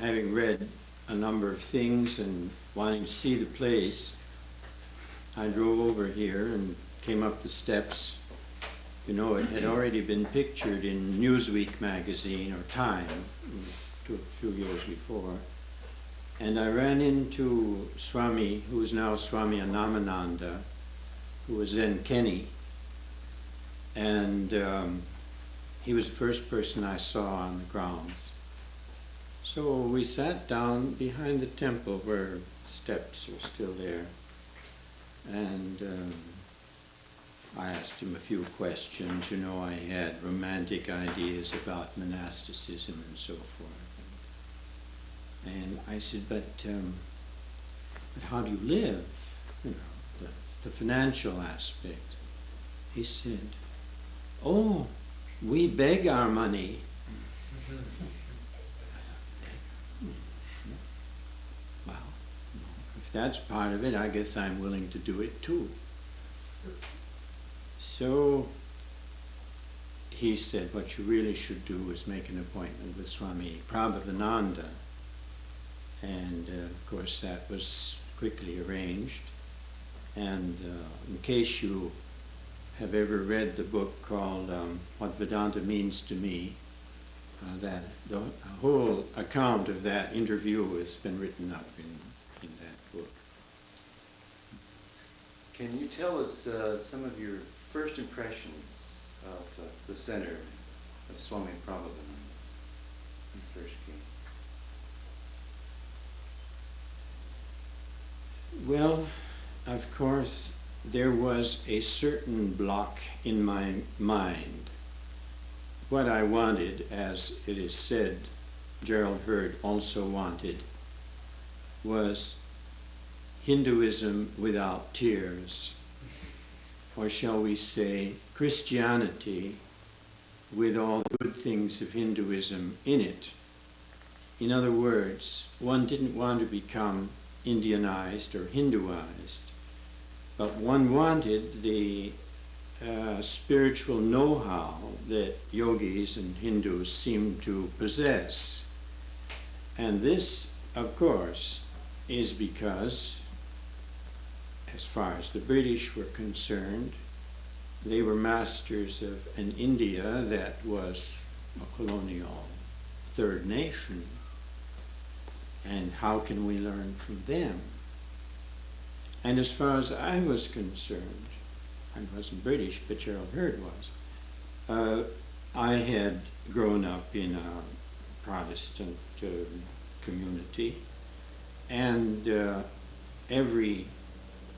having read a number of things and wanting to see the place, I drove over here and came up the steps. You know, it had already been pictured in Newsweek magazine or Time a few years before. And I ran into Swami, who is now Swami Vidyatmananda, who was then Kenny. And he was the first person I saw on the grounds. So we sat down behind the temple where steps are still there. And I asked him a few questions. You know, I had romantic ideas about monasticism and so forth. And I said, but how do you live? You know, the financial aspect. He said, oh, we beg our money. Well, if that's part of it, I guess I'm willing to do it too. So he said, what you really should do is make an appointment with Swami Prabhavananda. And of course that was quickly arranged. And in case you have ever read the book called What Vedanta Means to Me, that the whole account of that interview has been written up in that book. Can you tell us some of your first impressions of the center of Swami Prabhavananda when you first came? Well, of course, there was a certain block in my mind. What I wanted, as it is said, Gerald Hurd also wanted, was Hinduism without tears, or shall we say, Christianity with all the good things of Hinduism in it. In other words, one didn't want to become Indianized or Hinduized, but one wanted the spiritual know-how that yogis and Hindus seem to possess. And this, of course, is because, as far as the British were concerned, they were masters of an India that was a colonial third nation. And how can we learn from them? And as far as I was concerned, I wasn't British, but Gerald Hurd was. I had grown up in a Protestant community, and every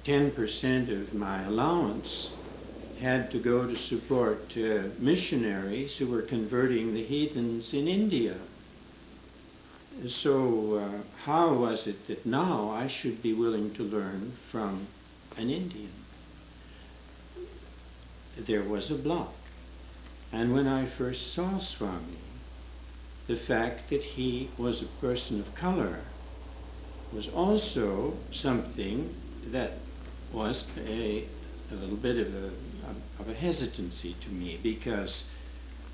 10% of my allowance had to go to support missionaries who were converting the heathens in India. So how was it that now I should be willing to learn from an Indian? There was a block. And when I first saw Swami, the fact that he was a person of color was also something that was a little bit of a hesitancy to me, because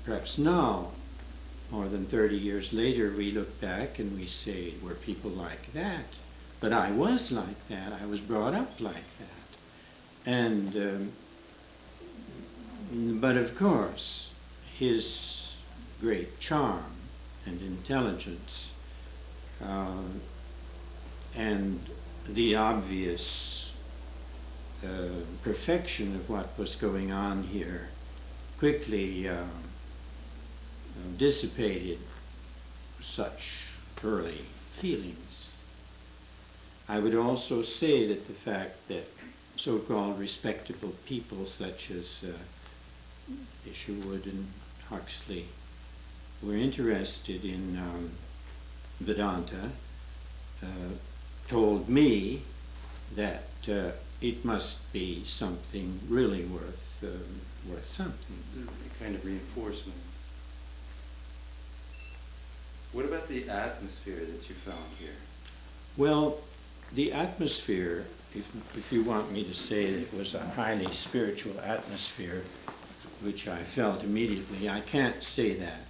perhaps now, more than 30 years later, we look back and we say, were people like that? But I was like that. I was brought up like that. And, but of course, his great charm and intelligence and the obvious perfection of what was going on here quickly dissipated such early feelings. I would also say that the fact that so-called respectable people such as Isherwood and Huxley were interested in Vedanta told me that it must be something really worth something. A kind of reinforcement. What about the atmosphere that you found here? Well, the atmosphere, if you want me to say that it was a highly spiritual atmosphere, which I felt immediately, I can't say that.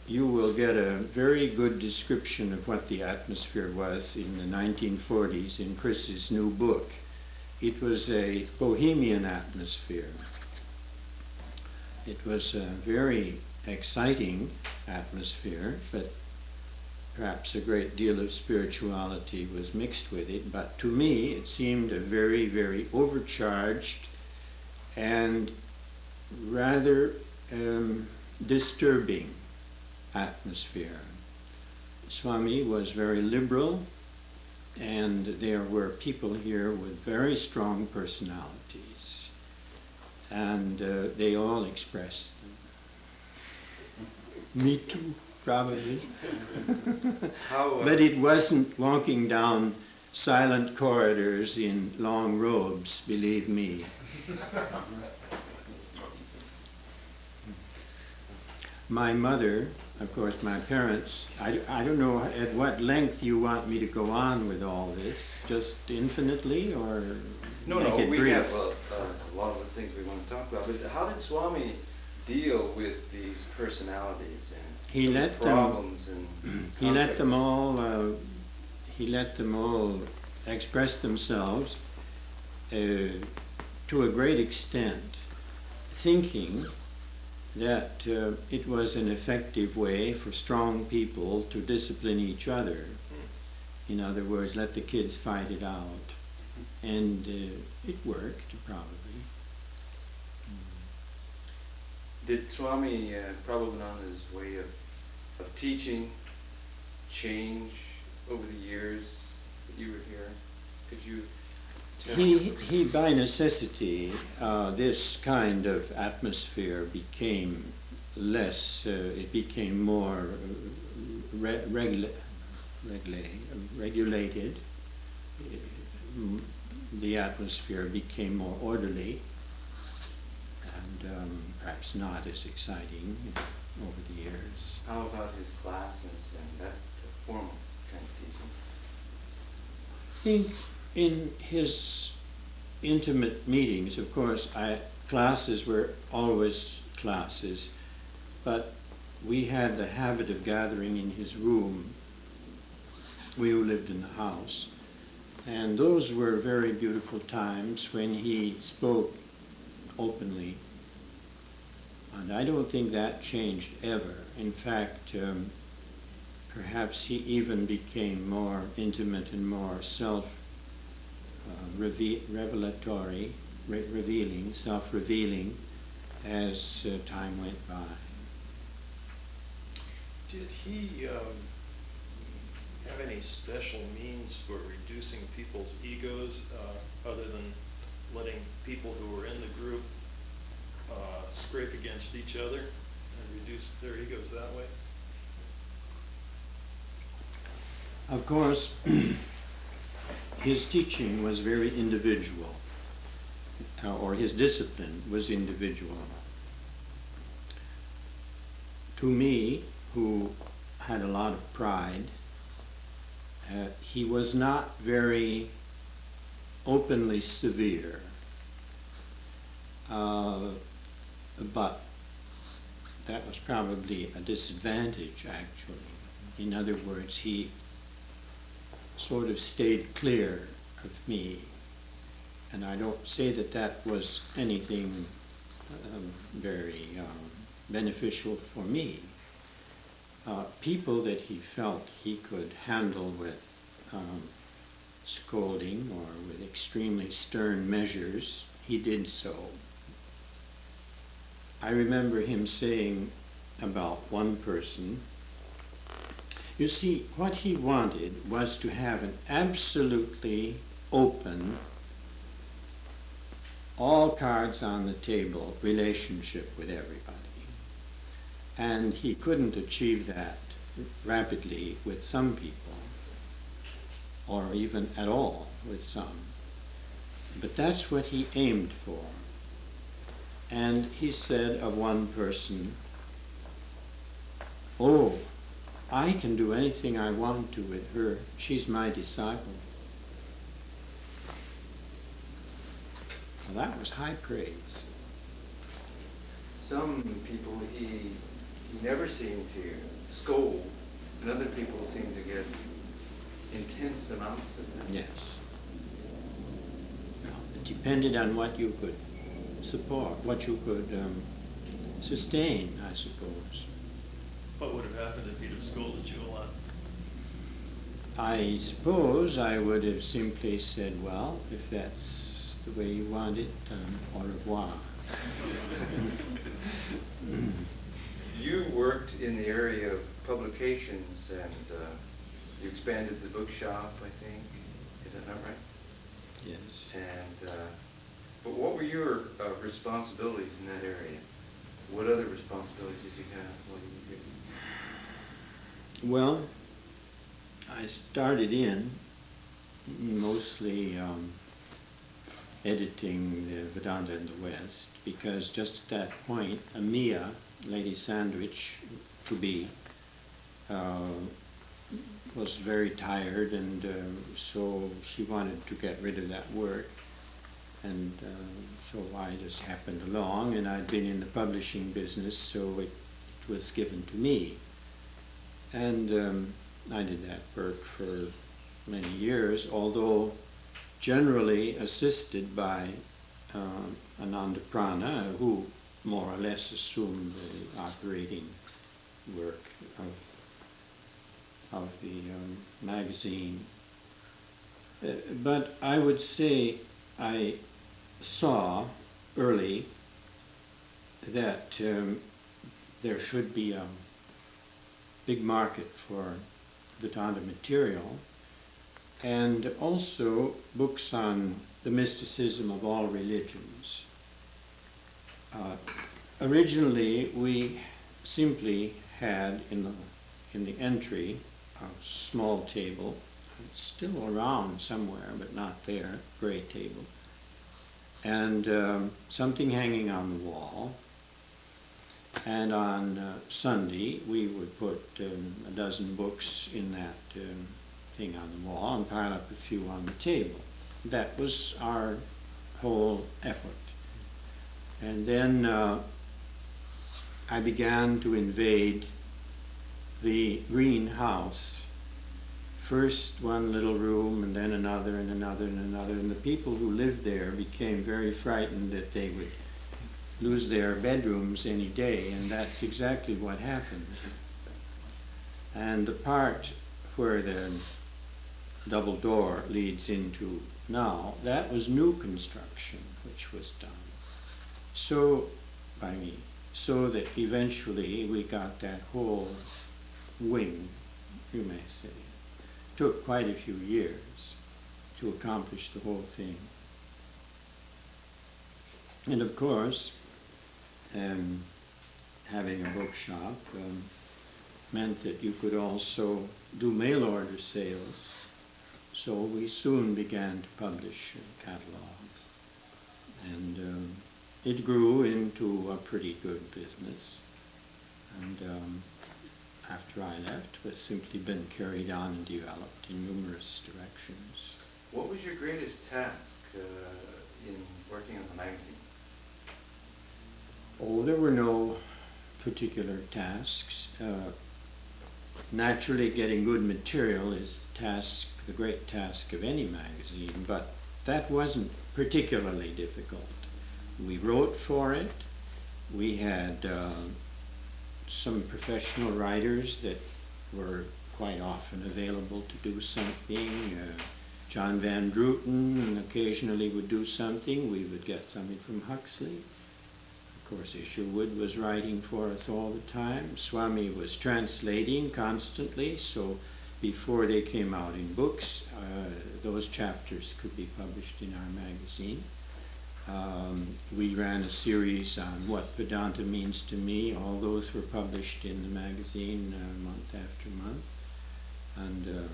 you will get a very good description of what the atmosphere was in the 1940s in Chris's new book. It was a bohemian atmosphere. It was a very exciting atmosphere, but perhaps a great deal of spirituality was mixed with it. But to me, it seemed a very, very overcharged and rather disturbing atmosphere. Swami was very liberal, and there were people here with very strong personalities, and they all expressed them. Me too, probably. But it wasn't walking down silent corridors in long robes, believe me. My mother, of course, my parents, I don't know at what length you want me to go on with all this, just infinitely, or make it brief? We have a lot of the things we want to talk about, but how did Swami deal with these personalities and problems and he let them all express themselves to a great extent, thinking that it was an effective way for strong people to discipline each other. In other words, let the kids fight it out. And it worked, probably. Did Swami Prabhavananda's way of teaching change over the years that you were here? Could you tell He by necessity, this kind of atmosphere became less, it became more regulated. The atmosphere became more orderly and perhaps not as exciting over the years. How about his classes and that formal kind of teaching? I think in his intimate meetings, of course, classes were always classes, but we had the habit of gathering in his room, we who lived in the house, and those were very beautiful times when he spoke openly. And I don't think that changed ever. In fact, perhaps he even became more intimate and more self-revealing as time went by. Did he have any special means for reducing people's egos other than letting people who were in the group scrape against each other and reduce their egos that way? Of course, his teaching was very individual, or his discipline was individual. To me, who had a lot of pride, he was not very openly severe, but that was probably a disadvantage, actually. In other words, he sort of stayed clear of me, and I don't say that that was anything very beneficial for me. People that he felt he could handle with scolding or with extremely stern measures, he did so. I remember him saying about one person, you see, what he wanted was to have an absolutely open, all cards on the table relationship with everybody. And he couldn't achieve that rapidly with some people, or even at all with some. But that's what he aimed for. And he said of one person, "Oh, I can do anything I want to with her. She's my disciple." Well, that was high praise. Some people he never seem to scold, and other people seem to get intense amounts of that. Yes. Well, it depended on what you could support, what you could sustain, I suppose. What would have happened if he'd have scolded you a lot? I suppose I would have simply said, well, if that's the way you want it, au revoir. You worked in the area of publications, and you expanded the bookshop, I think. Is that not right? Yes. And but what were your responsibilities in that area? What other responsibilities did you have while you were Well, I started in mostly editing the Vedanta in the West, because just at that point, Amia, Lady Sandwich, to be, was very tired, and so she wanted to get rid of that work. And so I just happened along, and I'd been in the publishing business, so it was given to me. And I did that work for many years, although generally assisted by Ananda Prana, who more or less assumed the operating work of the magazine. But I would say I saw early that there should be a big market for Vedanta material, and also books on the mysticism of all religions. Originally, we simply had in the entry a small table. It's still around somewhere, but not there, gray table, and something hanging on the wall. And on Sunday, we would put a dozen books in that thing on the wall and pile up a few on the table. That was our whole effort. And then I began to invade the greenhouse. First one little room, and then another, and another, and another. And the people who lived there became very frightened that they would lose their bedrooms any day, and that's exactly what happened. And the part where the double door leads into now, that was new construction which was done by me, so that eventually we got that whole wing, you may say. Took quite a few years to accomplish the whole thing. And of course, having a bookshop meant that you could also do mail order sales. So we soon began to publish catalogs. And it grew into a pretty good business. And after I left, it has simply been carried on and developed in numerous directions. What was your greatest task in working on the magazine? Oh, there were no particular tasks. Naturally, getting good material is the great task of any magazine, but that wasn't particularly difficult. We wrote for it. We had some professional writers that were quite often available to do something. John Van Druten occasionally would do something. We would get something from Huxley. Of course, Isherwood was writing for us all the time. Swami was translating constantly, so before they came out in books, those chapters could be published in our magazine. We ran a series on what Vedanta means to me. All those were published in the magazine month after month. And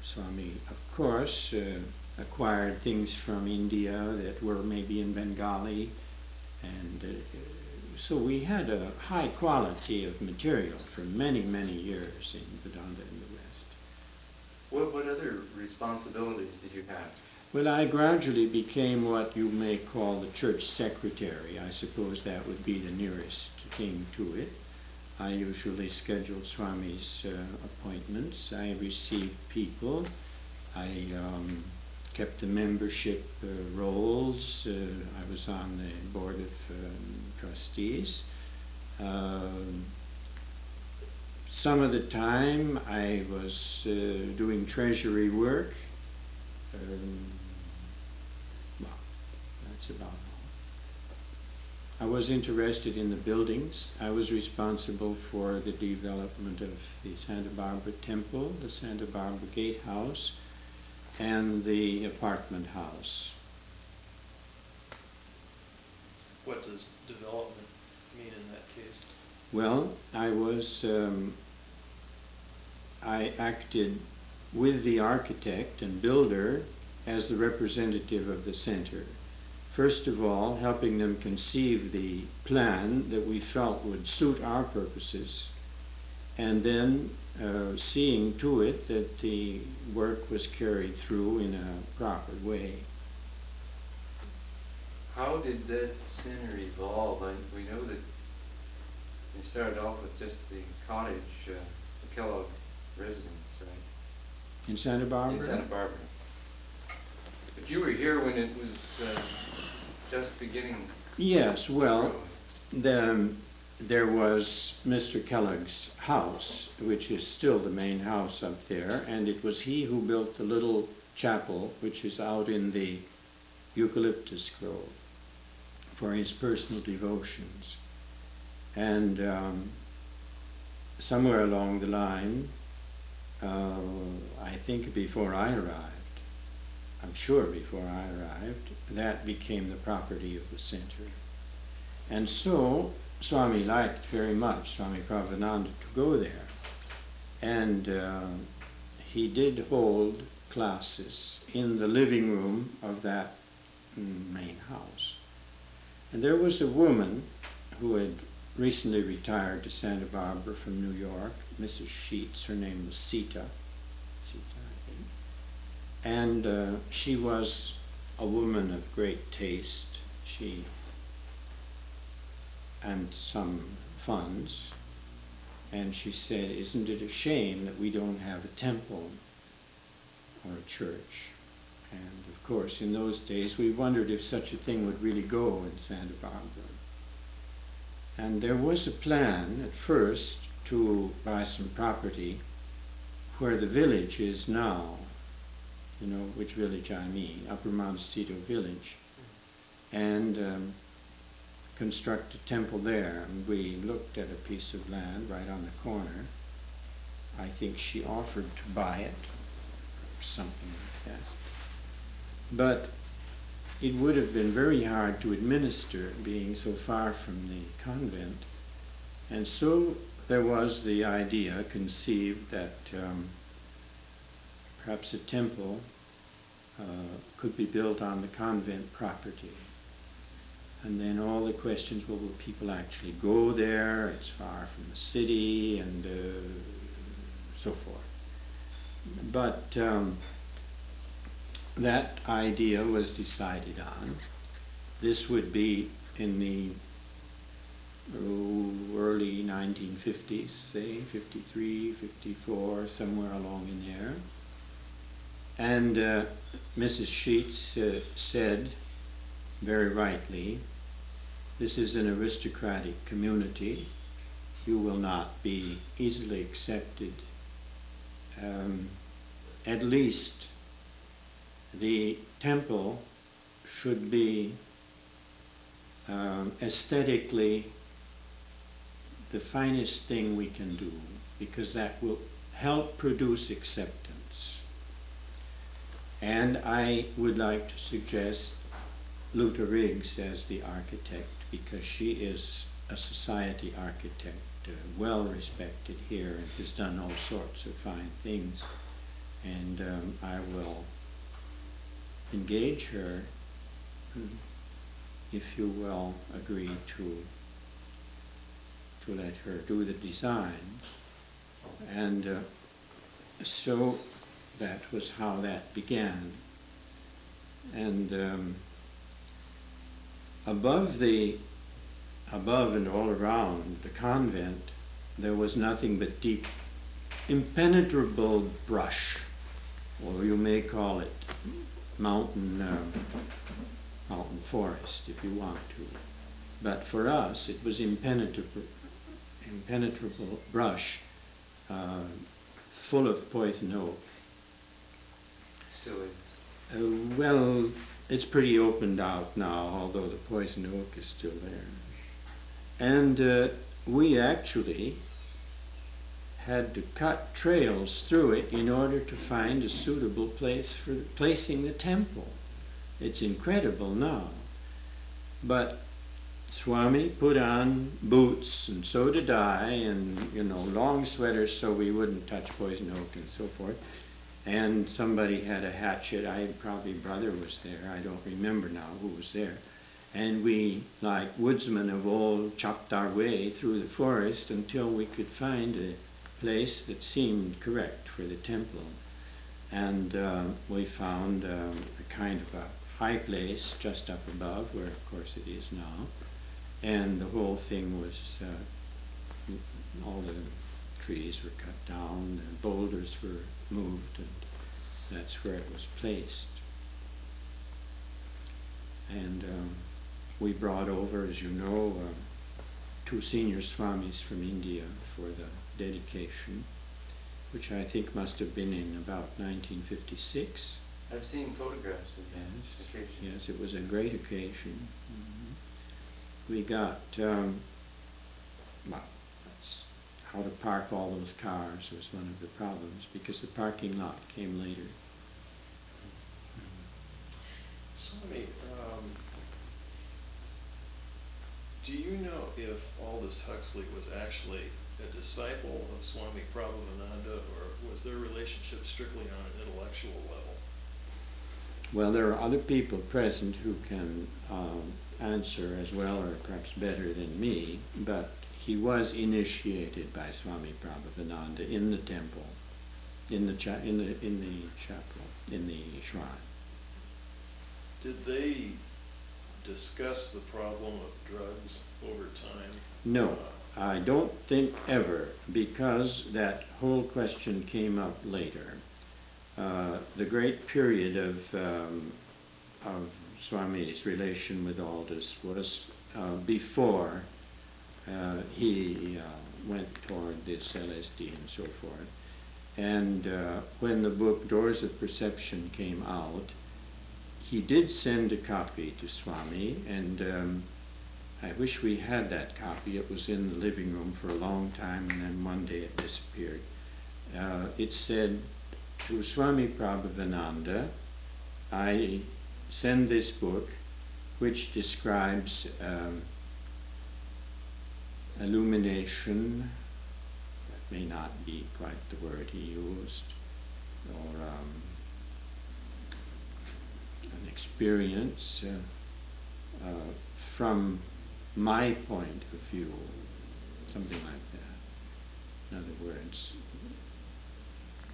Swami, of course, acquired things from India that were maybe in Bengali. And so we had a high quality of material for many, many years in Vedanta in the West. What other responsibilities did you have? Well, I gradually became what you may call the church secretary. I suppose that would be the nearest thing to it. I usually scheduled Swami's appointments. I received people. I kept the membership rolls. I was on the board of trustees. Some of the time I was doing treasury work. Well, that's about all. I was interested in the buildings. I was responsible for the development of the Santa Barbara Temple, the Santa Barbara Gatehouse, and the apartment house. What does development mean in that case? Well, I acted with the architect and builder as the representative of the center. First of all, helping them conceive the plan that we felt would suit our purposes, and then seeing to it that the work was carried through in a proper way. How did that center evolve? We know that it started off with just the cottage, the Kellogg residence, right? In Santa Barbara? In Santa Barbara. But you were here when it was just beginning. Yes, well, there was Mr. Kellogg's house, which is still the main house up there, and it was he who built the little chapel, which is out in the eucalyptus grove, for his personal devotions. And somewhere along the line, I think before I arrived, I'm sure before I arrived, that became the property of the center. And so Swami liked very much, Swami Prabhavananda, to go there. And he did hold classes in the living room of that main house. And there was a woman who had recently retired to Santa Barbara from New York, Mrs. Sheets. Her name was Sita, I think. And she was a woman of great taste. She and some funds. And she said, "Isn't it a shame that we don't have a temple or a church?" And of course, in those days, we wondered if such a thing would really go in Santa Barbara. And there was a plan at first to buy some property where the village is now. You know which village I mean, Upper Montecito Village, and construct a temple there. And we looked at a piece of land right on the corner. I think she offered to buy it, or something like that. But it would have been very hard to administer, being so far from the convent. And so there was the idea conceived that perhaps a temple could be built on the convent property. And then all the questions, well, will people actually go there? It's far from the city, and so forth. But that idea was decided on. This would be in the early 1950s, say 53, 54, somewhere along in there. And Mrs. Sheets said, very rightly, "This is an aristocratic community. You will not be easily accepted. At least the temple should be aesthetically the finest thing we can do, because that will help produce acceptance." And I would like to suggest Luther Riggs as the architect, because she is a society architect, well respected here, and has done all sorts of fine things. And I will engage her, if you will agree to let her do the design. And so that was how that began. And above and all around the convent, there was nothing but deep, impenetrable brush, or you may call it mountain forest if you want to. But for us, it was impenetrable brush, full of poison oak. Still is. Well, it's pretty opened out now, although the poison oak is still there. And we actually had to cut trails through it in order to find a suitable place for placing the temple. It's incredible now. But Swami put on boots, and so did I, and long sweaters so we wouldn't touch poison oak and so forth. And somebody had a hatchet. Probably brother was there. I don't remember now who was there. And we, like woodsmen of old, chopped our way through the forest until we could find a place that seemed correct for the temple. And we found a kind of a high place just up above, where of course it is now. And the whole thing was, all the trees were cut down, the boulders were moved, and that's where it was placed. And we brought over, as you know, 2 senior Swamis from India for the dedication, which I think must have been in about 1956. I've seen photographs of that occasion. Yes, it was a great occasion. Mm-hmm. We got, that's how to park all those cars was one of the problems, because the parking lot came later. Swami, do you know if Aldous Huxley was actually a disciple of Swami Prabhavananda, or was their relationship strictly on an intellectual level? Well, there are other people present who can answer as well, or perhaps better than me, but he was initiated by Swami Prabhavananda in the temple, in the chapel, in the shrine. Did they discuss the problem of drugs over time? No, I don't think ever, because that whole question came up later. The great period of Swami's relation with Aldous was before he went toward this LSD and so forth. And when the book Doors of Perception came out, he did send a copy to Swami, and I wish we had that copy. It was in the living room for a long time, and then one day it disappeared. It said, to Swami Prabhavananda, I send this book which describes illumination, that may not be quite the word he used, or an experience from my point of view, something like that.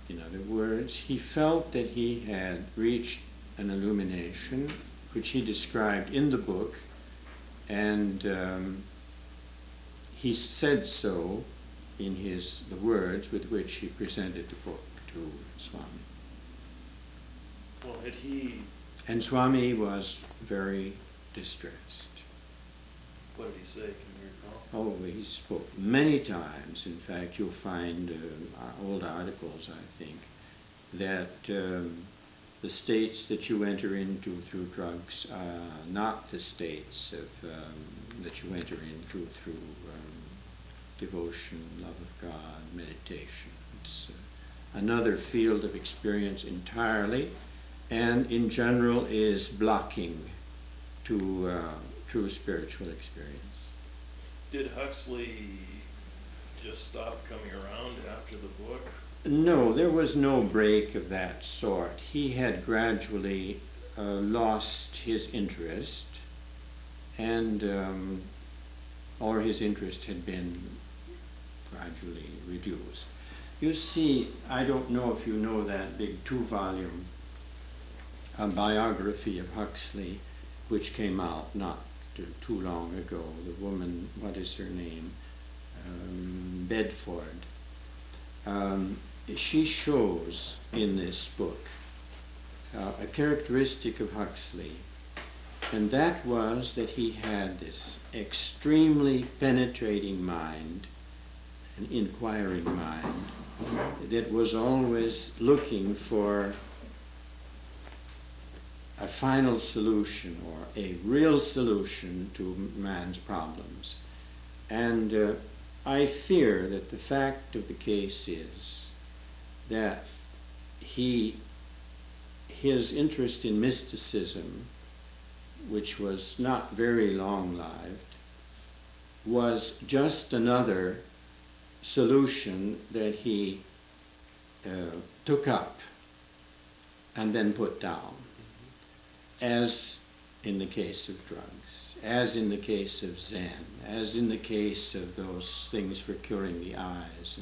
In other words, he felt that he had reached an illumination, which he described in the book, and he said so in the words with which he presented the book to Swami. Well, had he... And Swami was very distressed. What did he say? Can you recall? Oh, he spoke many times. In fact, you'll find old articles, I think, that the states that you enter into through drugs are not the states that you enter into through devotion, love of God, meditation. It's another field of experience entirely, and in general is blocking to true spiritual experience. Did Huxley just stop coming around after the book? No, there was no break of that sort. He had gradually lost his interest, and or his interest had been gradually reduced. You see, I don't know if you know that big 2-volume a biography of Huxley, which came out not too long ago. The woman, what is her name? Bedford. She shows in this book a characteristic of Huxley, and that was that he had this extremely penetrating mind, an inquiring mind, that was always looking for a final solution or a real solution to man's problems. And I fear that the fact of the case is that his interest in mysticism, which was not very long-lived, was just another solution that he took up and then put down, as in the case of drugs, as in the case of Zen, as in the case of those things for curing the eyes,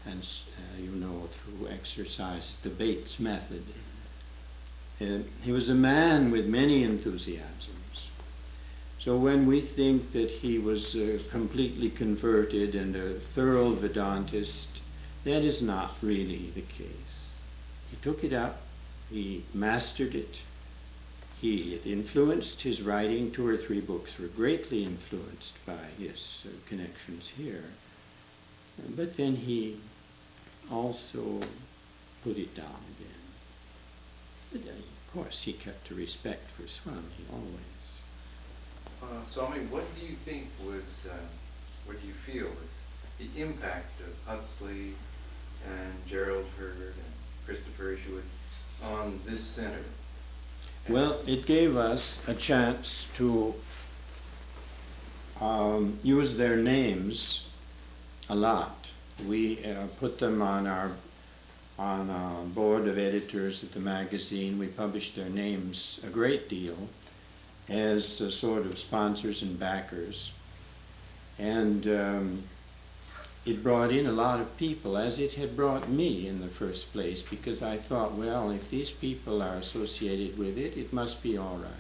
and through exercise, the Bates method. He was a man with many enthusiasms. So when we think that he was completely converted and a thorough Vedantist, that is not really the case. He took it up, he mastered it, it influenced his writing. 2 or 3 books were greatly influenced by his connections here. But then he also put it down again. But of course, he kept a respect for Swami always. Swami, what do you think was, what do you feel was the impact of Huxley and Gerald Herbert and Christopher Isherwood on this center? Well, it gave us a chance to use their names a lot. We put them on our board of editors of the magazine. We published their names a great deal as sort of sponsors and backers. And it brought in a lot of people, as it had brought me in the first place, because I thought, well, if these people are associated with it, it must be all right.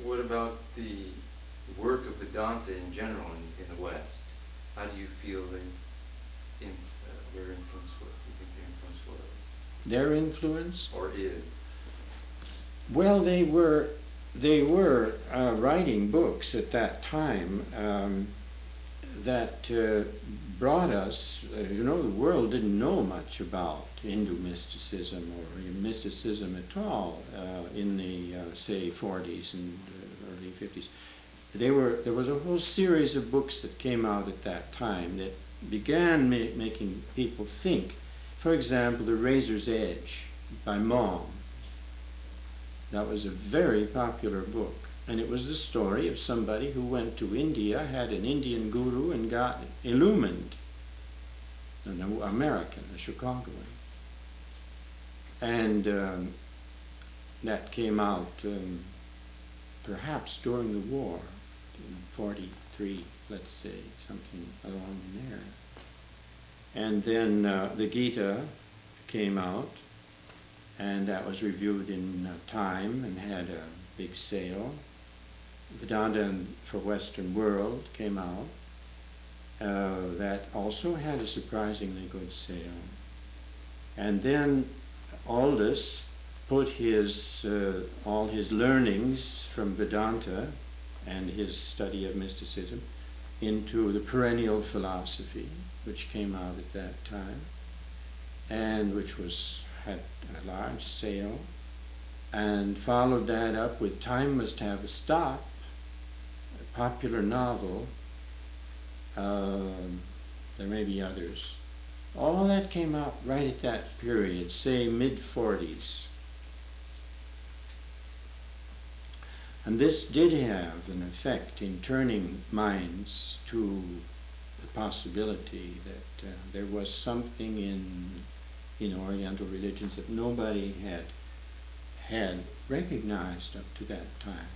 What about the work of Vedanta in general in the West? How do you feel their influence was? Do you think their influence was? Their influence? Or is? Well, they were writing books at that time that brought us, the world didn't know much about Hindu mysticism or mysticism at all in the, say, 40s and early 50s. There was a whole series of books that came out at that time that began making people think. For example, The Razor's Edge by Mom. That was a very popular book. And it was the story of somebody who went to India, had an Indian guru, and got illumined. An American, a Chicagoan. And that came out perhaps during the war, 43, let's say, something along there. And then the Gita came out, and that was reviewed in Time and had a big sale. Vedanta for Western World came out. That also had a surprisingly good sale. And then Aldous put all his learnings from Vedanta and his study of mysticism into the Perennial Philosophy, which came out at that time, and which had a large sale, and followed that up with Time Must Have a Stop, a popular novel. There may be others. All that came out right at that period, say mid-40s. And this did have an effect in turning minds to the possibility that there was something in Oriental religions that nobody had recognized up to that time.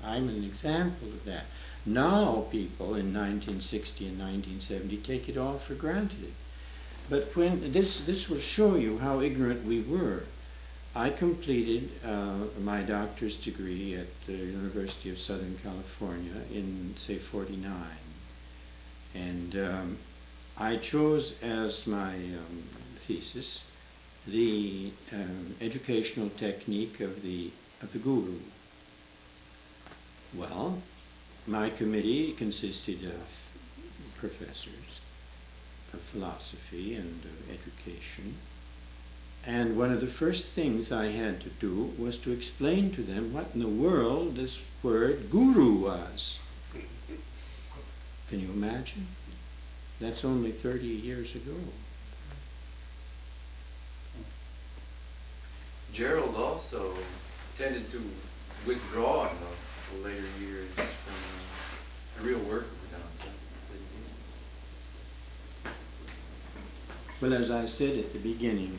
I'm an example of that. Now people in 1960 and 1970 take it all for granted. But when this will show you how ignorant we were. I completed my doctor's degree at the University of Southern California in, say, 49. And I chose as my thesis the educational technique of the Guru. Well, my committee consisted of professors of philosophy and education. And one of the first things I had to do was to explain to them what in the world this word guru was. Can you imagine? That's only 30 years ago. Gerald also tended to withdraw in the later years from the real work of Vedanta. Well, as I said at the beginning,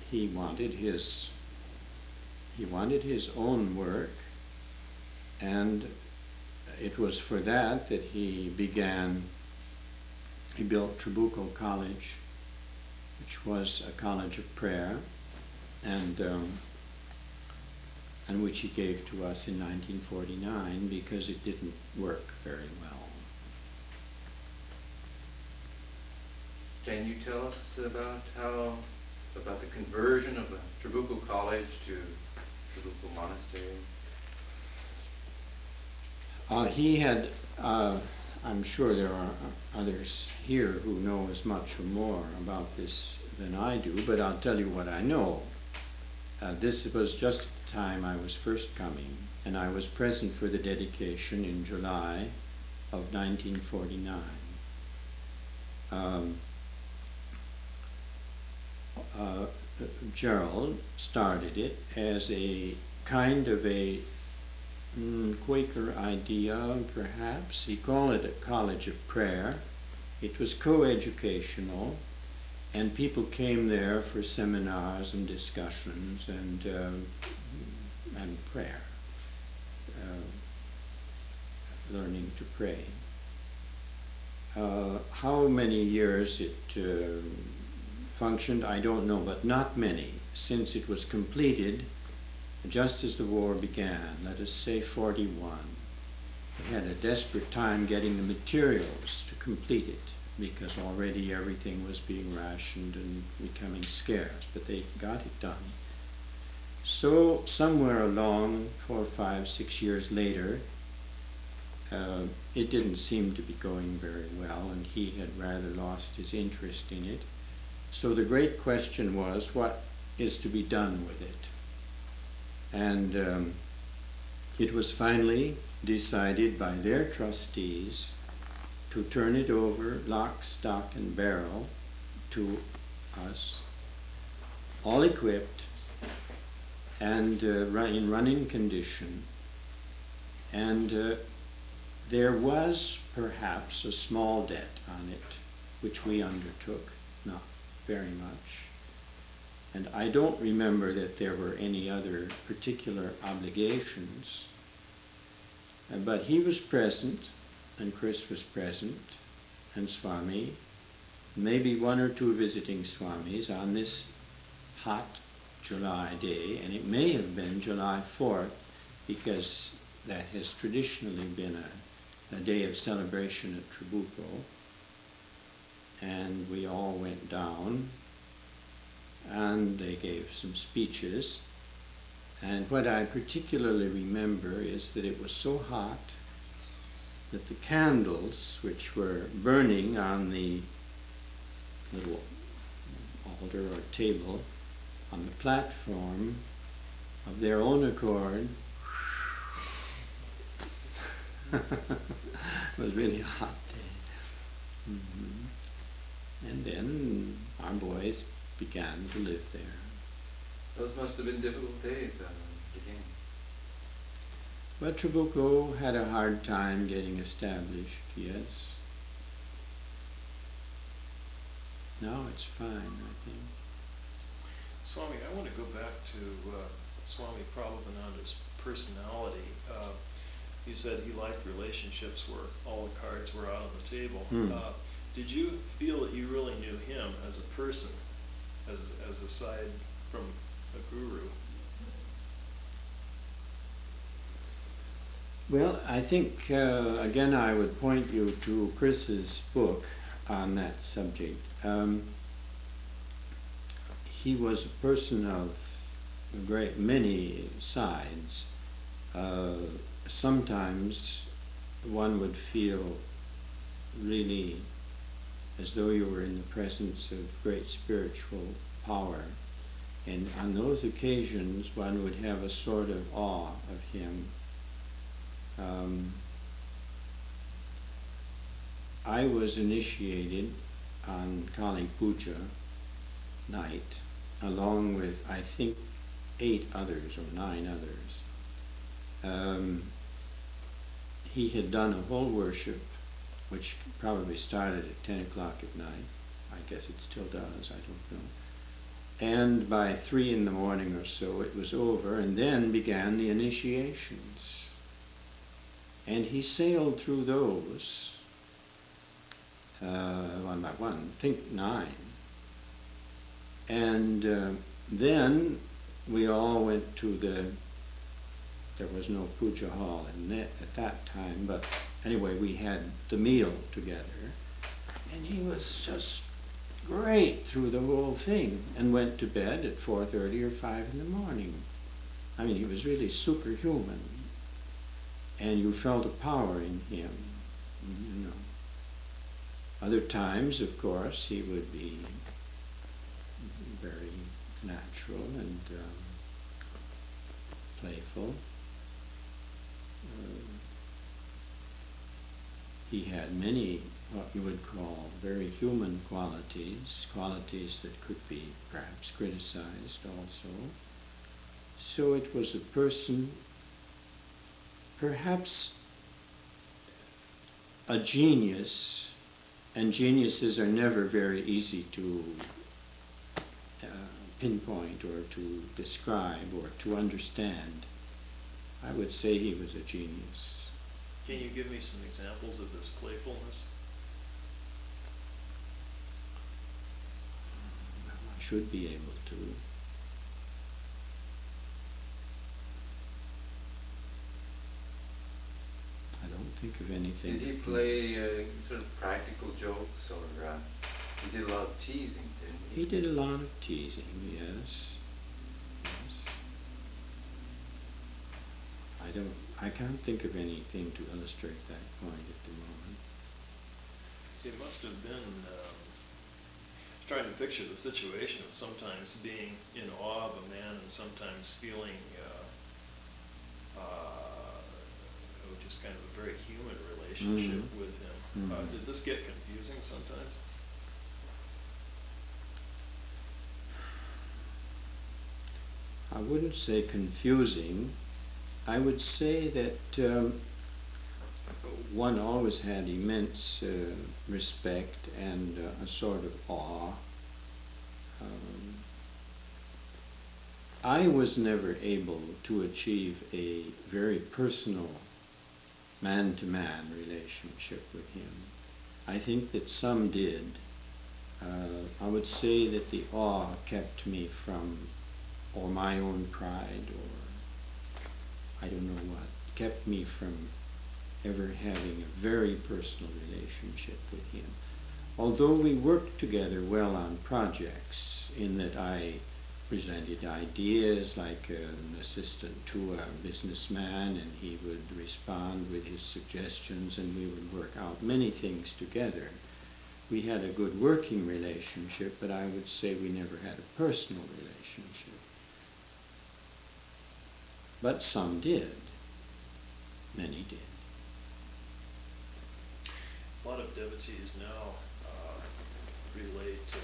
he wanted his own work, and it was for that he built Trabuco College, which was a college of prayer, and which he gave to us in 1949 because it didn't work very well. Can you tell us about the conversion of the Trabuco College to Trabuco Monastery? He had, I'm sure there are others here who know as much or more about this than I do, but I'll tell you what I know. This was just at the time I was first coming, and I was present for the dedication in July of 1949. Gerald started it as a kind of a Quaker idea, perhaps. He called it a college of prayer. It was co-educational, and people came there for seminars and discussions and prayer, learning to pray. How many years it functioned, I don't know, but not many, since it was completed just as the war began, let us say 41. They had a desperate time getting the materials to complete it, because already everything was being rationed and becoming scarce, but they got it done. So somewhere along, 4, 5, 6 years later, it didn't seem to be going very well, and he had rather lost his interest in it. So the great question was, what is to be done with it? And it was finally decided by their trustees to turn it over, lock, stock, and barrel, to us, all equipped and in running condition. And there was perhaps a small debt on it, which we undertook, not very much. And I don't remember that there were any other particular obligations. But he was present, and Chris was present, and Swami, maybe 1 or 2 visiting Swamis on this hot July day, and it may have been July 4th, because that has traditionally been a day of celebration at Trabuco. And we all went down, and they gave some speeches. And what I particularly remember is that it was so hot that the candles, which were burning on the little altar or table on the platform, of their own accord, it was really a hot day. And then our boys began to live there. Those must have been difficult days at the beginning. But Trabuco had a hard time getting established, yes. Now it's fine, I think. Swami, I want to go back to Swami Prabhavananda's personality. You said he liked relationships where all the cards were out on the table. Did you feel that you really knew him as a person, as aside from a guru? Well, I think, again, I would point you to Chris's book on that subject. He was a person of a great many sides. Sometimes one would feel really as though you were in the presence of great spiritual power. And on those occasions, one would have a sort of awe of him. I was initiated on Kali Puja night, along with, I think, 8 others or 9 others. He had done a whole worship, which probably started at 10 o'clock at night. I guess it still does, I don't know. And by 3 in the morning or so, it was over, and then began the initiations. And he sailed through those, one by one, I think 9. And then we all went to there was no puja hall at that time, but anyway, we had the meal together. And he was just great through the whole thing, and went to bed at 4:30 or 5 in the morning. I mean, he was really superhuman. And you felt a power in him, you know. Other times, of course, he would be very natural and playful. He had many, what you would call, very human qualities that could be perhaps criticized also. So it was a person, perhaps a genius, and geniuses are never very easy to pinpoint or to describe or to understand. I would say he was a genius. Can you give me some examples of this playfulness? I should be able to. I don't think of anything. Did he play sort of practical jokes, or he did a lot of teasing, didn't he? He did a lot of teasing, yes. I can't think of anything to illustrate that point at the moment. It must have been, trying to picture the situation of sometimes being in awe of a man and sometimes feeling just kind of a very human relationship with him. Did this get confusing sometimes? I wouldn't say confusing. I would say that one always had immense respect and a sort of awe. I was never able to achieve a very personal man-to-man relationship with him. I think that some did. I would say that the awe kept me from, or my own pride, or I don't know what, kept me from ever having a very personal relationship with him. Although we worked together well on projects, in that I presented ideas like an assistant to a businessman, and he would respond with his suggestions, and we would work out many things together. We had a good working relationship, but I would say we never had a personal relationship. But some did. Many did. A lot of devotees now relate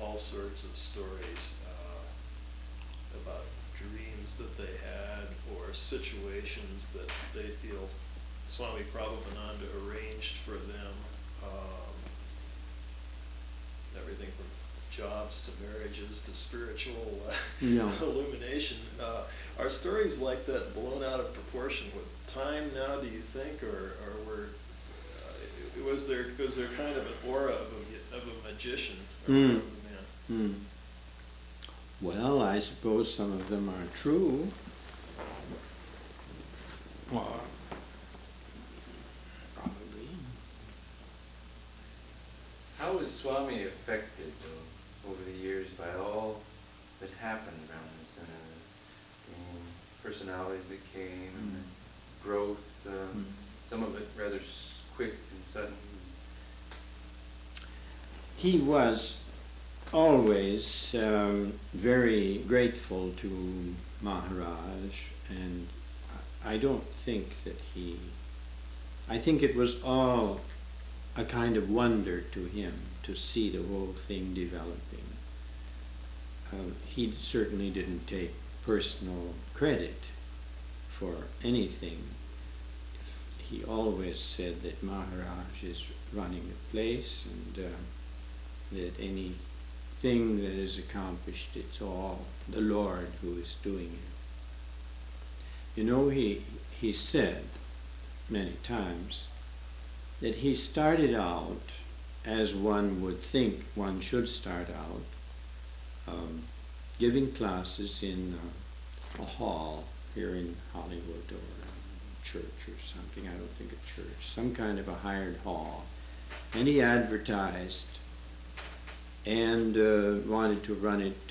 all sorts of stories about dreams that they had or situations that they feel Swami Prabhavananda arranged for them. Everything from jobs to marriages to spiritual illumination. Are stories like that blown out of proportion with time now, do you think, or was there kind of an aura of of a magician or of a man. Mm. Well, I suppose some of them are true. Well, probably. How was Swami affected, though, over the years by all that happened around the center? The personalities that came and the growth, some of it rather quick and sudden. He was always very grateful to Maharaj, and I don't think that I think it was all a kind of wonder to him to see the whole thing developing. He certainly didn't take personal credit for anything. He always said that Maharaj is running the place, and that anything that is accomplished, it's all the Lord who is doing it. You know, he said many times that he started out as one would think one should start out, giving classes in a hall here in Hollywood, or a church or something. I don't think a church, some kind of a hired hall. And he advertised and wanted to run it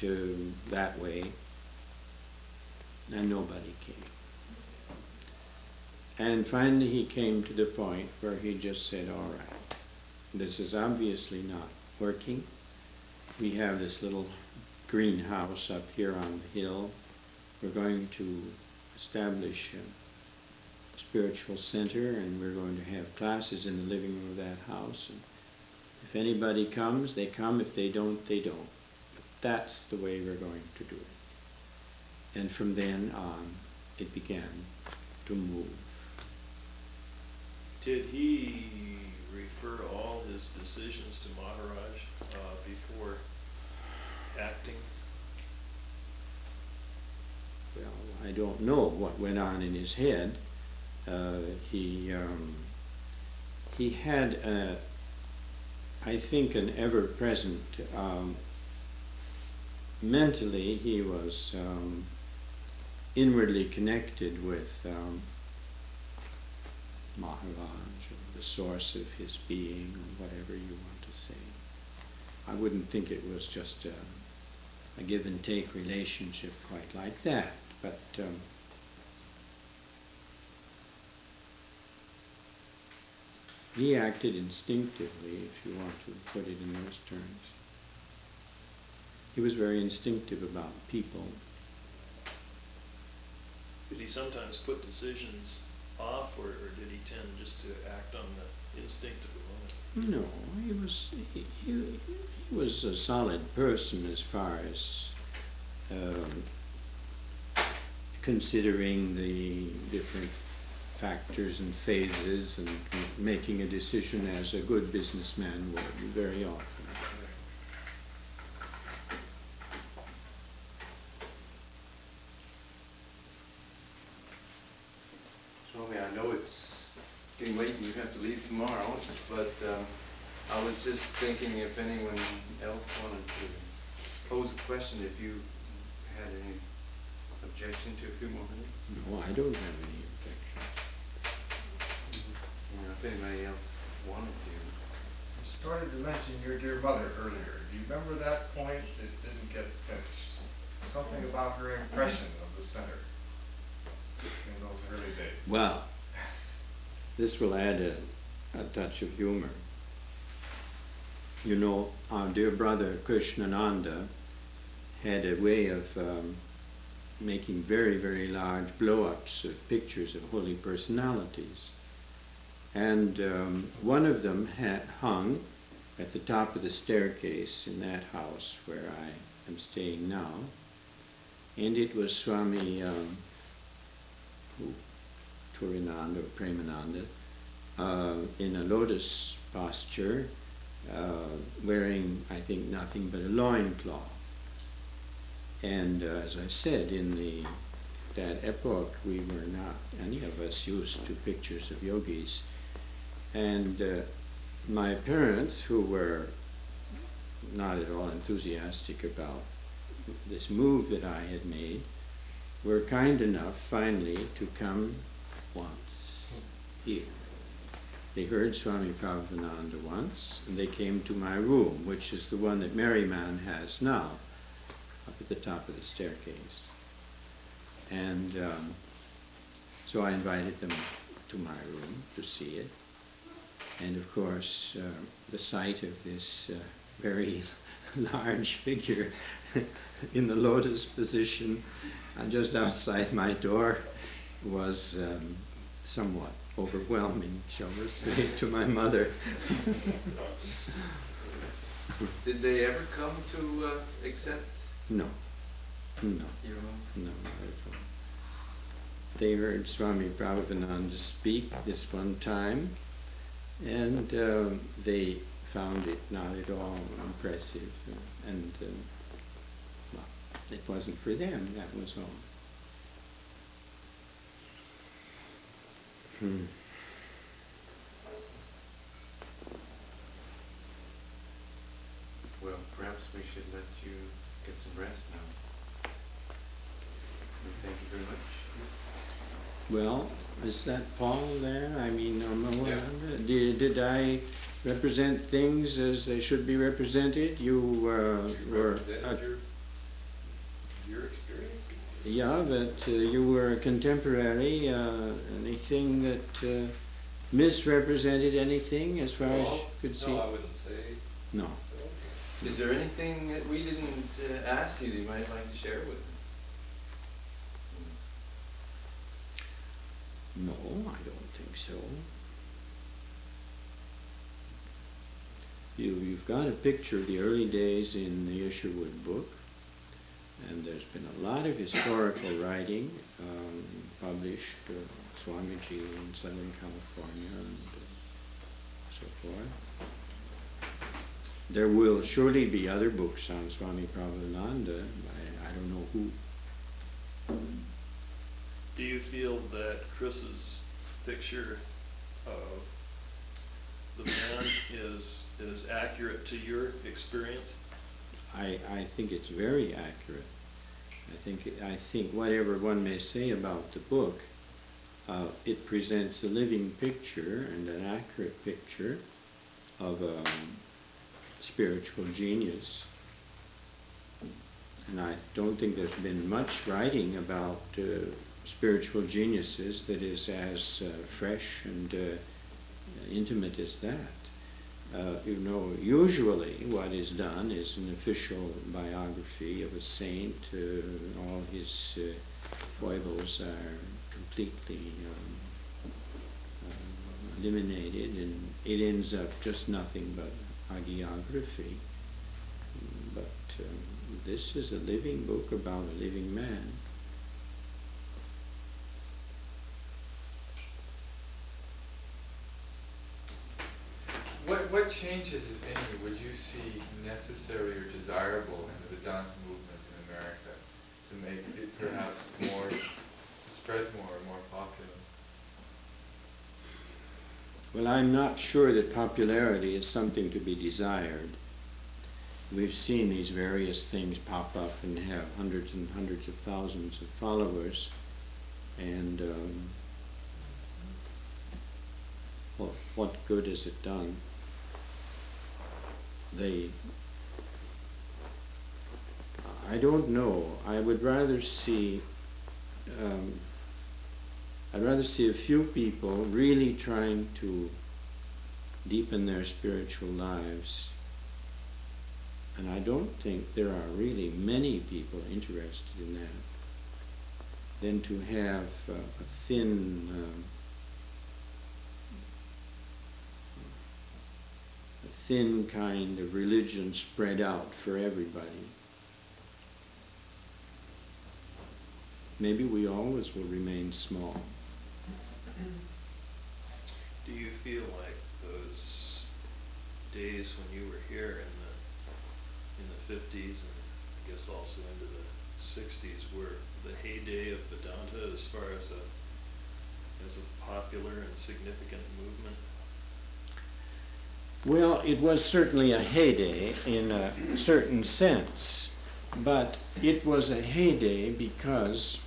that way, and nobody came. And finally he came to the point where he just said, all right, this is obviously not working. We have this little greenhouse up here on the hill. We're going to establish a spiritual center, and we're going to have classes in the living room of that house. And if anybody comes, they come. If they don't, they don't. But that's the way we're going to do it. And from then on, it began to move. Did he refer all his decisions to Maharaj before acting? Well, I don't know what went on in his head. He had, I think, an ever-present, mentally he was inwardly connected with Maharaj, or the source of his being, or whatever you want to say. I wouldn't think it was just a give and take relationship quite like that, but he acted instinctively, if you want to put it in those terms. He was very instinctive about people. Did he sometimes put decisions off, or did he tend just to act on the instinct of the moment? No, he was a solid person as far as considering the different factors and phases and making a decision as a good businessman would very often. Swami, I know it's getting late and you have to leave tomorrow, but I was just thinking if anyone else wanted to pose a question, if you had any objection to a few more minutes. No, I don't have any objection. If anybody else wanted to. You started to mention your dear mother earlier. Do you remember that point? It didn't get finished. Something about her impression of the center in those early days. Well, this will add a touch of humor. You know, our dear brother Krishnananda had a way of making very, very large blow-ups of pictures of holy personalities. And one of them hung at the top of the staircase in that house where I am staying now. And it was Swami Turinanda or Premananda in a lotus posture, wearing, I think, nothing but a loincloth. And as I said, in that epoch, we were not, any of us, used to pictures of yogis. And my parents, who were not at all enthusiastic about this move that I had made, were kind enough finally to come once here. They heard Swami Prabhavananda once, and they came to my room, which is the one that Merriman has now, up at the top of the staircase. And so I invited them to my room to see it. And of course, the sight of this very large figure in the lotus position just outside my door was somewhat overwhelming, shall we say, to my mother. Did they ever come to accept? No. No. Your own? No, not at all. They heard Swami Prabhavananda speak this one time, and they found it not at all impressive, and well, it wasn't for them, that was all. Well, perhaps we should let you get some rest now. And thank you very much. Well, is that Paul there? I mean, Yeah. did I represent things as they should be represented? You were... your experience? Yeah, that you were a contemporary. Anything that misrepresented anything as far as you could see? No, I wouldn't say No. so. Is there anything that we didn't ask you that you might like to share with us? No, I don't think so. You've got a picture of the early days in the Isherwood book, and there's been a lot of historical writing published, Swamiji in Southern California and so forth. There will surely be other books on Swami Prabhavananda. I don't know who. Do you feel that Chris's picture of the man is accurate to your experience? I think it's very accurate. I think whatever one may say about the book, it presents a living picture and an accurate picture of a spiritual genius. And I don't think there's been much writing about spiritual geniuses that is as fresh and intimate as that. Usually what is done is an official biography of a saint. All his foibles are completely eliminated, and it ends up just nothing but hagiography. But this is a living book about a living man. What changes, if any, would you see necessary or desirable in the Vedanta movement in America to make it perhaps more, to spread more popular? Well, I'm not sure that popularity is something to be desired. We've seen these various things pop up and have hundreds and hundreds of thousands of followers, and what good has it done? I don't know. I would rather see a few people really trying to deepen their spiritual lives, and I don't think there are really many people interested in that, than to have a thin kind of religion spread out for everybody. Maybe we always will remain small. Do you feel like those days when you were here in the 50s and I guess also into the 60s were the heyday of Vedanta as far as a popular and significant movement? Well, it was certainly a heyday in a certain sense, but it was a heyday because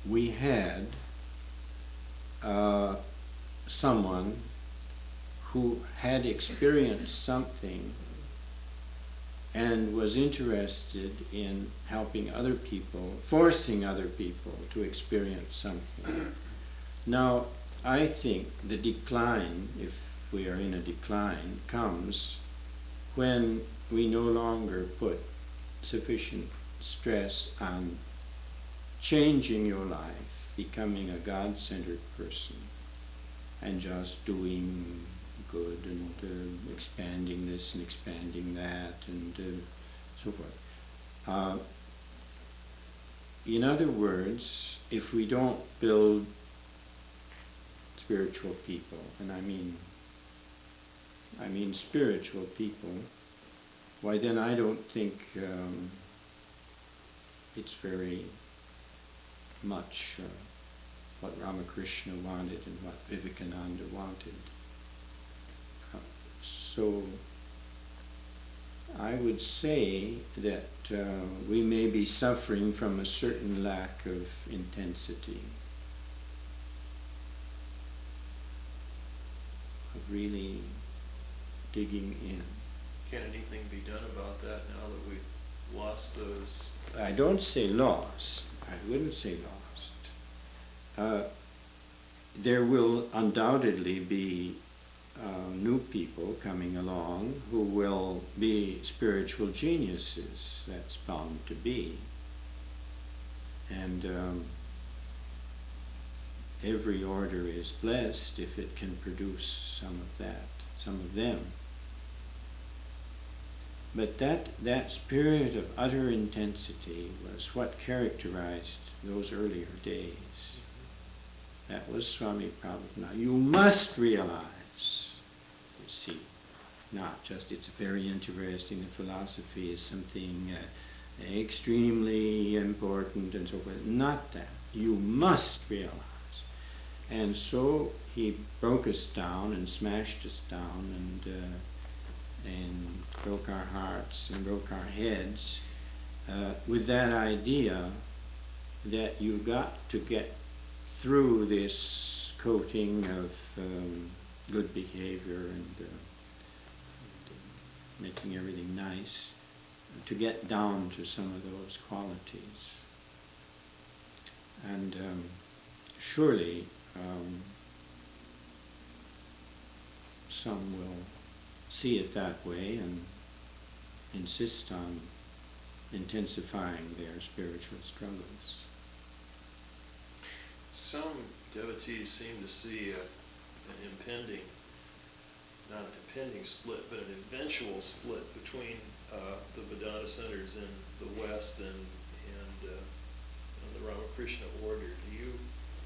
we had someone who had experienced something and was interested in helping other people, forcing other people to experience something. Now, I think the decline, if we are in a decline, comes when we no longer put sufficient stress on changing your life, becoming a God-centered person, and just doing good and expanding this and expanding that and so forth. In other words, if we don't build spiritual people, and I mean spiritual people, why then I don't think it's very much what Ramakrishna wanted and what Vivekananda wanted. So I would say that we may be suffering from a certain lack of intensity, of really digging in. Can anything be done about that now that we've lost those? I don't say lost. I wouldn't say lost. There will undoubtedly be new people coming along who will be spiritual geniuses. That's bound to be. And every order is blessed if it can produce some of that, some of them. But that spirit of utter intensity was what characterized those earlier days. That was Swami Prabhavananda. You must realize, you see, not just it's very interesting, the philosophy is something extremely important and so forth. Not that. You must realize. And so he broke us down and smashed us down and broke our hearts and broke our heads with that idea that you got to get through this coating of good behavior and making everything nice to get down to some of those qualities. And surely some will see it that way and insist on intensifying their spiritual struggles. Some devotees seem to see an impending, not an impending split, but an eventual split between the Vedanta centers in the West and the Ramakrishna Order. Do you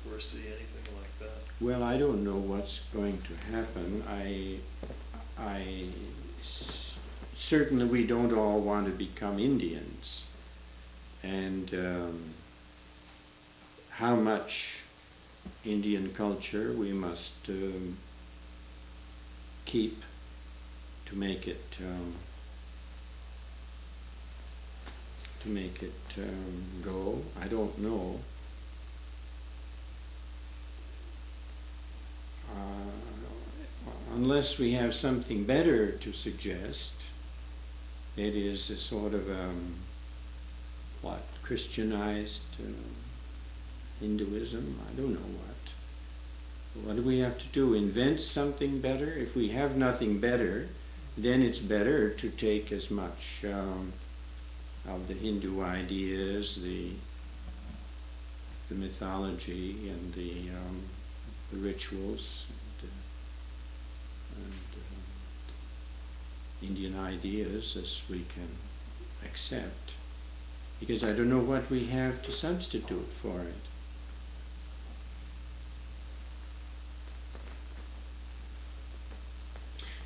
foresee anything like that? Well, I don't know what's going to happen. Certainly we don't all want to become Indians, and how much Indian culture we must keep to make it go, I don't know. Unless we have something better to suggest, it is a sort of Christianized Hinduism? I don't know what. What do we have to do? Invent something better? If we have nothing better, then it's better to take as much of the Hindu ideas, the mythology and the rituals and Indian ideas as we can accept, because I don't know what we have to substitute for it.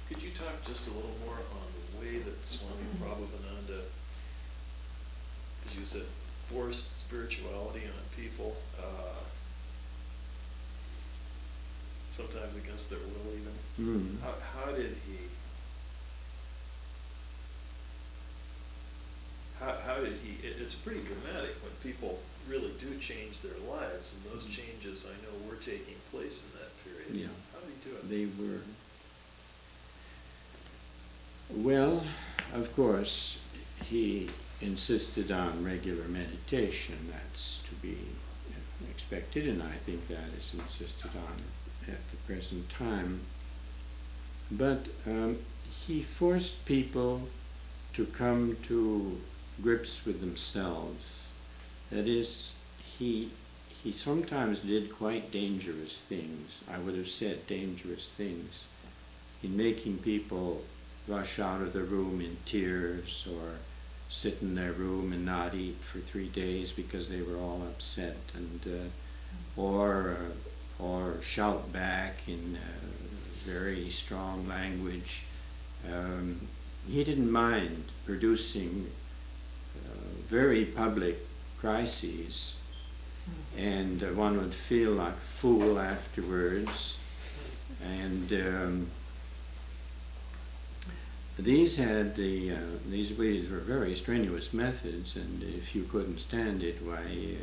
Could you talk just a little more on the way that Swami Prabhavananda, as you said, forced spirituality on people? sometimes against their will even. Mm. How did he? How did he? It's pretty dramatic when people really do change their lives, and those changes I know were taking place in that period. Yeah. How did he do it? They were. Well, of course, he insisted on regular meditation. That's to be expected, and I think that is insisted on at the present time. But he forced people to come to grips with themselves. That is, he sometimes did quite dangerous things. I would have said dangerous things in making people rush out of the room in tears, or sit in their room and not eat for 3 days because they were all upset, and or shout back in very strong language. He didn't mind producing very public crises, and one would feel like a fool afterwards. And these were very strenuous methods, and if you couldn't stand it, why, you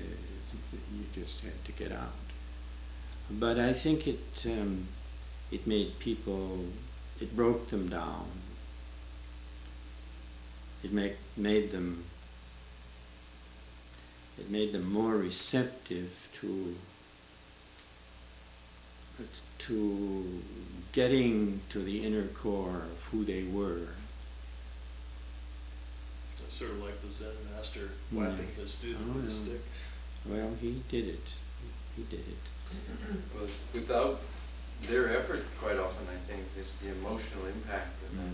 just had to get out. But I think it made people, it broke them down. It made them more receptive to getting to the inner core of who they were. So sort of like the Zen master whapping his student with a stick. Well, he did it. He did it. Well, without their effort, quite often, I think, is the emotional impact of that.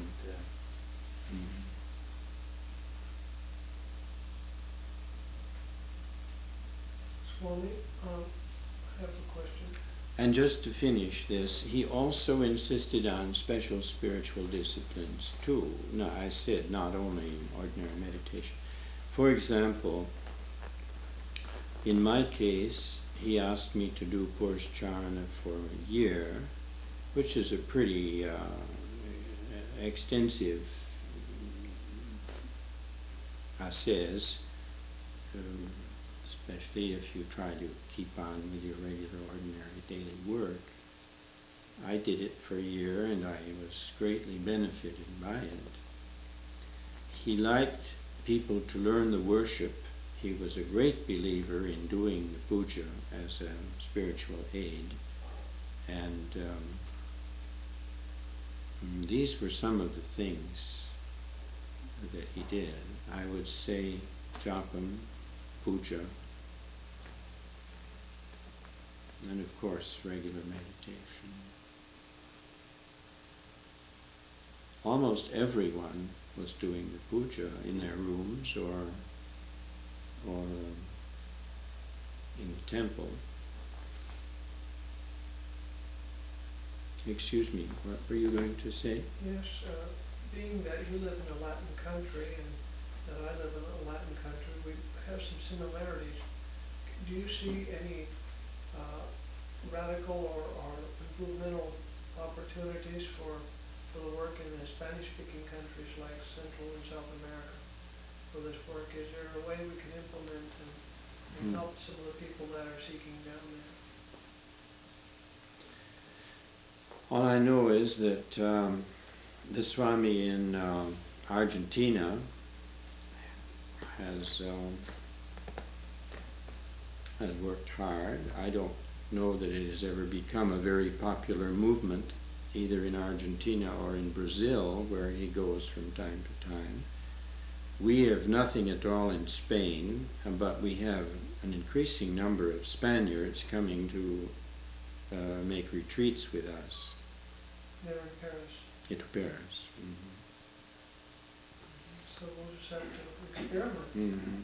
Swami, I have a question. And just to finish this, he also insisted on special spiritual disciplines too. No, I said not only ordinary meditation. For example, in my case, he asked me to do Purusharana for a year, which is a pretty extensive ascese, especially if you try to keep on with your regular, ordinary daily work. I did it for a year, and I was greatly benefited by it. He liked people to learn the worship. He was a great believer in doing the puja as a spiritual aid, and these were some of the things that he did. I would say japam, puja, and of course regular meditation. Almost everyone was doing the puja in their rooms or in the temple. Excuse me, what were you going to say? Yes, being that you live in a Latin country and that I live in a Latin country, we have some similarities. Do you see any radical or improvemental opportunities for the work in the Spanish-speaking countries like Central and South America for this work? Is there a way we can implement and help some of the people that are seeking down there? All I know is that the Swami in Argentina has worked hard. I don't know that it has ever become a very popular movement, either in Argentina or in Brazil, where he goes from time to time. We have nothing at all in Spain, but we have an increasing number of Spaniards coming to make retreats with us. They're in Paris. In Paris. Mm-hmm. So we'll just have to experiment. Mm-hmm.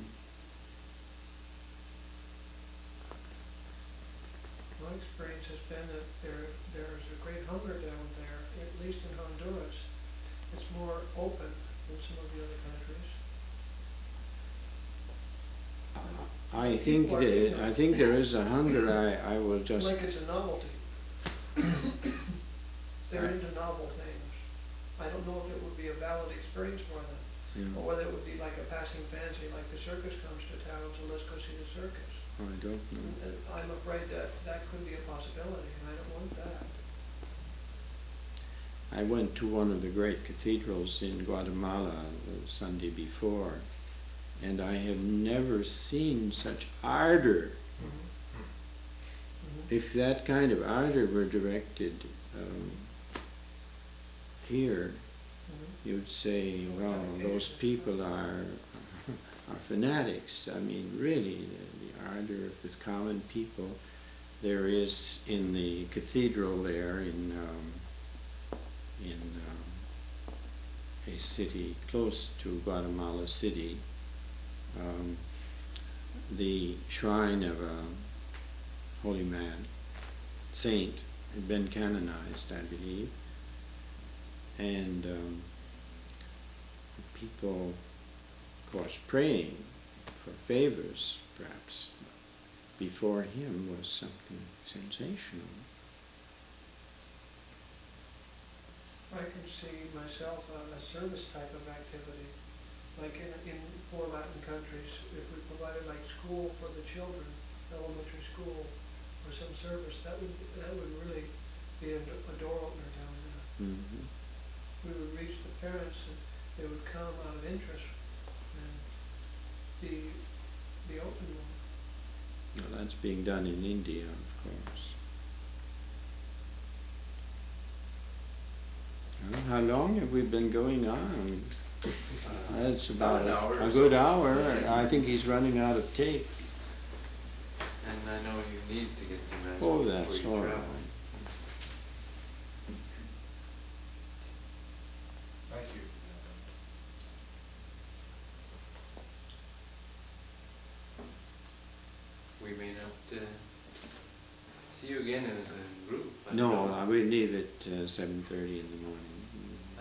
My experience has been that there's a great hunger down there, at least in Honduras. It's more open than some of the other countries. I think there is a hunger. I will just. Like it's a novelty. They're into novel things. I don't know if it would be a valid experience for them, Yeah. or whether it would be like a passing fancy, like the circus comes to town, so let's go see the circus. I don't know. And I'm afraid that that could be a possibility, and I don't want that. I went to one of the great cathedrals in Guatemala the Sunday before, and I have never seen such ardor. If that kind of ardor were directed here, you'd say, well, those people are fanatics. I mean, really, the ardor of this common people. There is in the cathedral there in a city close to Guatemala City, the shrine of a holy man, saint, had been canonized, I believe, and people, of course, praying for favors, perhaps, before him was something sensational. I can see myself a service type of activity, like in poor Latin countries, if we provided like school for the children, elementary school, or some service, that would really be a door opener down there. Mm-hmm. We would reach the parents, and they would come out of interest and be open more. Well, that's being done in India, of course. Well, how long have we been going on? That's about an hour a or good so. hour. I think he's running out of tape. And I know you need to get some rest Oh, before that's you all right. travel. Thank you. We may not see you again as a group. but, No, we leave at 7:30 in the morning.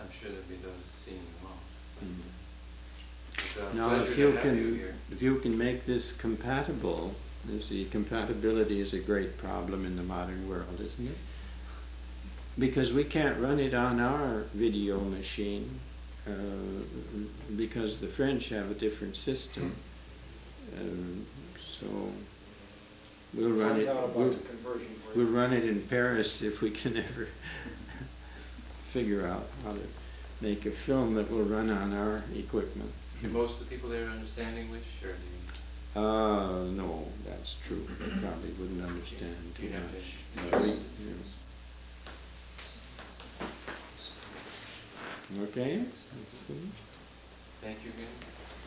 I'm sure there'll be those seeing them all. Mm. It's a Now, pleasure if to you have you here. can make this compatible, you see, compatibility is a great problem in the modern world, isn't it? Because we can't run it on our video machine, because the French have a different system. So we'll run it. We'll run it in Paris if we can ever figure out how to make a film that will run on our equipment. Do most of the people there understand English, or do you? No, that's true. They probably wouldn't understand too You'd have to much. But we- Okay, that's good. Thank you again.